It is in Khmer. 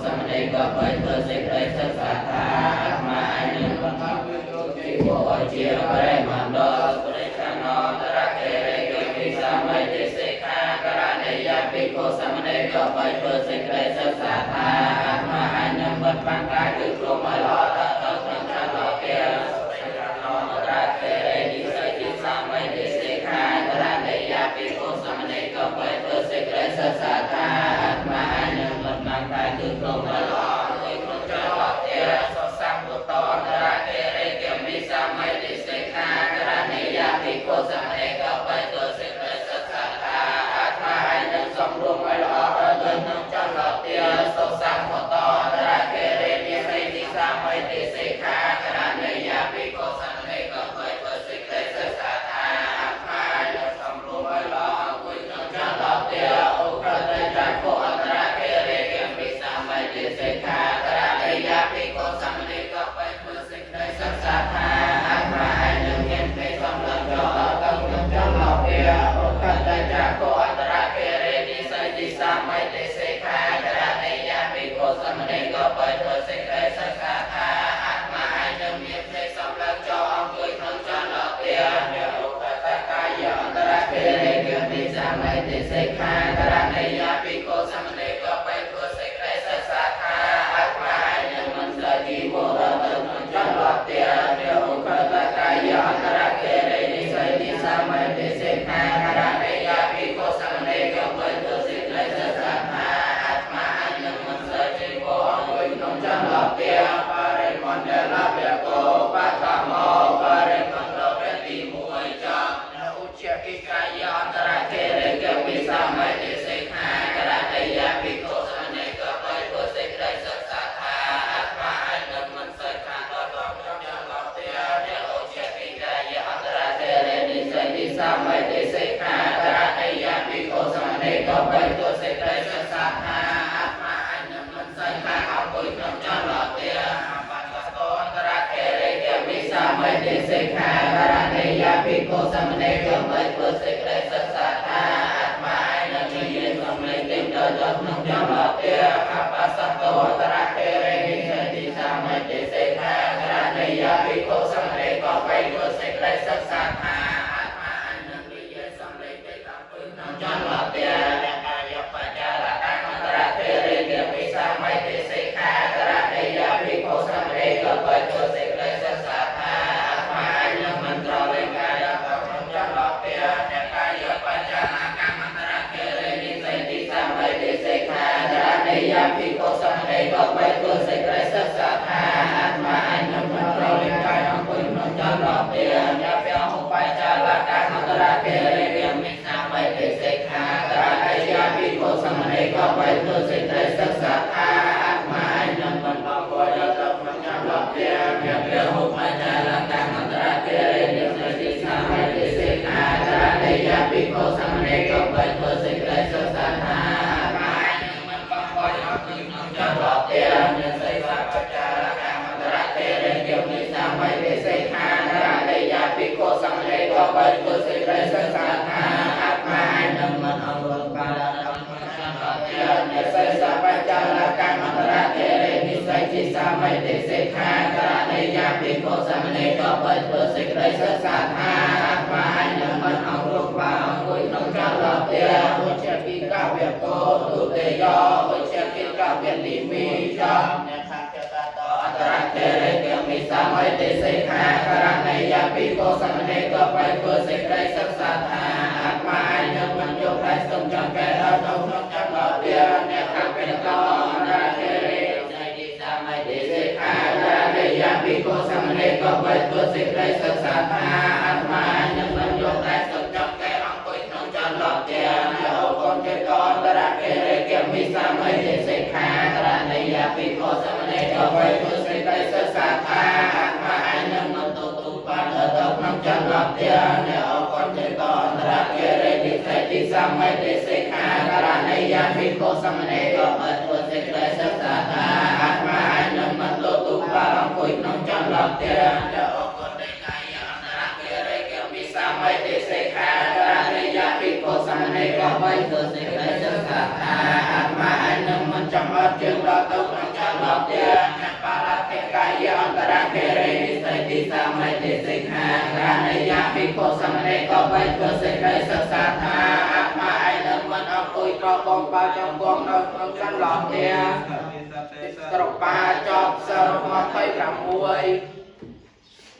សមណេរក៏បីធ្វើសេចក្តីសិក្សាថាអាត្មានឹងបន្តវិទ្យាជីវៈជាបរិមណ្ឌលបរិច្ឆានតរកេរិយវិសាមិតិសិក្ខាករណីយភិក្ខុសមណេរក៏បីធ្វើសេចក្តីសិក្សាថាអាត្មានឹងបិទបាំងកាយគឺក្រុមឲ្យល្អតទៅក្នុងចន្លោះពេលតរកេរិយនិស័យវិសាមិតិសិក្ខាករណីយភិក្ខុសមណេរក៏បីធ្វើសេចក្តីសិក្សាថាអាត្មានឹងបិទបាំងកាយគឺក្រុមឲ្យល្អដោយក្នុងចន្លោះពេលសសម្ពុទ្ធតរកេរិយវិសាមិតិសិក្ខាករណីយភិក្ខុសមណេរក៏បីធ្វើសេចក្តីសិក្សាថាអាត្មានឹងសំរួមឲ្យល្អដោយក្នុងចន្លោះពេលសសម្ពុទ្ធតរកេរិយវិសាមិតិសិក្ខាករណីយភិក្ខុសមណេរក៏បីធ្វើសេចក្តីសិក្សាថាអាត្មានឹងសំរួមឲ្យល្អដោយក្នុងចន្លោះពេលឧបតិចក្ខុអន្តរកេរិយវិសាមិតិសិក្ខាករណីយភិក្ខុសមណេរក៏បីធ្វើសេចក្តីសិក្សាថាអាត្មានឹងមានពេសំឡងចូលដល់ក្នុងចន្លោះពេលឧបតិចក្ខុអន្តរកេរិយវិសាមិតិសិក្ខាករណីយភិក្ខុសមណេរក៏បីធ្វើសេចក្តីសិក្សាថាអាត្មានឹងមានពេសំឡងចូលអង្គុយក្នុងចន្លោះពេលឧបតិកាយអន្តរកេរិយវិសាមិតិសិក្ខាករណីយភិក្ខុសមណេរក៏បីធ្វើសេចក្តីសិក្សាថាអាត្មានឹងមិនស្លាជីវរទៅក្នុងចន្លោះពេលឧបតិកាយអន្តរកេរិយវិសាមិតិសិក្ខាករណីយភិក្ខុសមណេរក៏បីធ្វើសេចក្តីសិក្សាថាអាត្មានឹងមិនស្លាជីវរអង្គុយក្នុងចន្លោះពេលបរិមណ្ឌលវកោបតមោបរិមណ្ឌលពេលទី1ចប់ឧជ្ជកិកាយអន្តរកេរិយវិសាមិតិសិក្ខាករណីយភិក្ខុសមណេរក៏បីធ្វើសេចក្តីសិក្សាថាអាត្មានឹងមិនស្លាខាតដល់ក្នុងចន្លោះពេលឧជ្ជកិកាយអន្តរកេរិយវិសាមិតិសិក្ខាករណីយភិក្ខុសមណេរក៏បីធ្វើសេចក្តីសិក្សាថាអាត្មានឹងមិនស្លាខាអង្គុយក្នុងចន្លោះពេលអន្តរកេរិយវិសាមិតិសិក្ខាករណីយភិក្ខុសមណេរក៏បីធ្វើសេចក្តីសិក្សាថាអាត្មានឹងមានសំឡេងពេញទៅក្នុងចន្លោះពេលអបសតអន្តរកេរិយវិសាមិតិសិក្ខាករណីយភិក្ខុសមណេរក៏បីធ្វើសេចក្តីសិក្សាថាអាត្មានឹងមានសំឡេងពេញទៅក្នុងចន្លោះពេលកាយបច្ចៈអន្តរកេរិយវិសាមិតិសិក្ខាករណីយភិក្ខុសមណេរក៏បីធ្វើសេចក្តីសិក្សាថាអាត្មានឹងមិនត្រឡេកកាយក្នុងចន្លោះពេលកាយបច្ចៈកម្មអន្តរកេរិយវិសាមិតិសិក្ខាករណីយភិក្ខុសមណេរក៏បីធ្វើសេចក្តីសិក្សាថាអាត្មានឹងមិនត្រឡេកកាយអង្គុយក្នុងចន្លោះពេលព្រះឧបច្ចៈកម្មអន្តរកេរិយវិសាមិតិសិក្ខាករណីយភិក្ខុសមណេរក៏បីធ្វើសេចក្តីសិក្សាថាអាត្មានឹងមិនអង្គុយទៅក្នុងចន្លោះពេលព្រះឧបច្ចៈកម្មអន្តរកេរិយវិសាមិតិសិក្ខាករណីយភិក្ខុសមណេរក៏បីធ្វើសេចក្តីសិក្សាថាអាត្មានឹងមិនអង្គុយអង្គុយក្នុងចន្លោះពេលព្រះឧបច្ចៈកម្មអន្តរកេរិយវិសាមិតិសិក្ខាករណីយភិក្ខុសមណេរក៏បីធ្វើសេចក្តីសិក្សាថាអាត្មានឹងមិនអង្គុយក្នុងចន្លោះពេលព្រះបច្ចៈកម្មអន្តរកេរិយវិសាមិតិសិក្ខាករណីយភិក្ខុសមណេរក៏បីធ្វើសេចក្តីសិក្សាថាអាត្មានឹងមិនអង្គុយក្នុងចន្លោះពេលឧជ្ជកិកវកោទុតិយោឧជ្ជកិកវនិមិចអ្នកខាងចតតអន្តរកេរិយវិសាមិតិសិក្ខាករណីយភិក្ខុសមណេរក៏បីធ្វើសេចក្តីសិក្សាថាអាត្មានឹងមិនយកតែស្ទុំចង្កេដល់ក្នុងចន្លោះពេលអ្នកខាងចតតអន្តរកេរិយវិសាមិតិសិក្ខាករណីយភិក្ខុសមណេរក៏បីធ្វើសេចក្តីសិក្សាថាអាត្មានឹងមិនយកតែស្ទុំចង្កេអង្គុយក្នុងចន្លោះពេលអ្នកឧបកេតអន្តរកេរិយវិសាមិតិសិក្ខាករណីយភិក្ខុសមណេរក៏បីធ្វើសេចក្តីសិក្សាថាអាត្មានឹងមិនទទួលបានទៅក្នុងចន្លោះពេលអ្នកឧបកេតអន្តរកេរិយវិសាមិតិសិក្ខាករណីយភិក្ខុសមណេរក៏បីធ្វើសេចក្តីសិក្សាថាអាត្មានឹងមិនទទួលបានអង្គុយក្នុងចន្លោះពេលអ្នកឧបកេតអន្តរកេរិយវិសាមិតិសិក្ខាករណីយភិក្ខុសមណេរក៏បីធ្វើសេចក្តីសិក្សាថាអាត្មានឹងមិន ចាំអត់ជើងដល់ទៅក្នុងចន្លោះទៀតអ្នកបាឡាទេកាយអន្តរកិរិនិស័យទីសាមិទេសិក្ខាកានិយាភិក្ខុសមណេរក៏បីធ្វើសេចក្តីសិក្សាថាអាត្មាឯងនឹងមិនអង្គុយប្របងបើចំគង់នៅក្នុងចន្លោះទៀតស្រុកបាចប់សិល26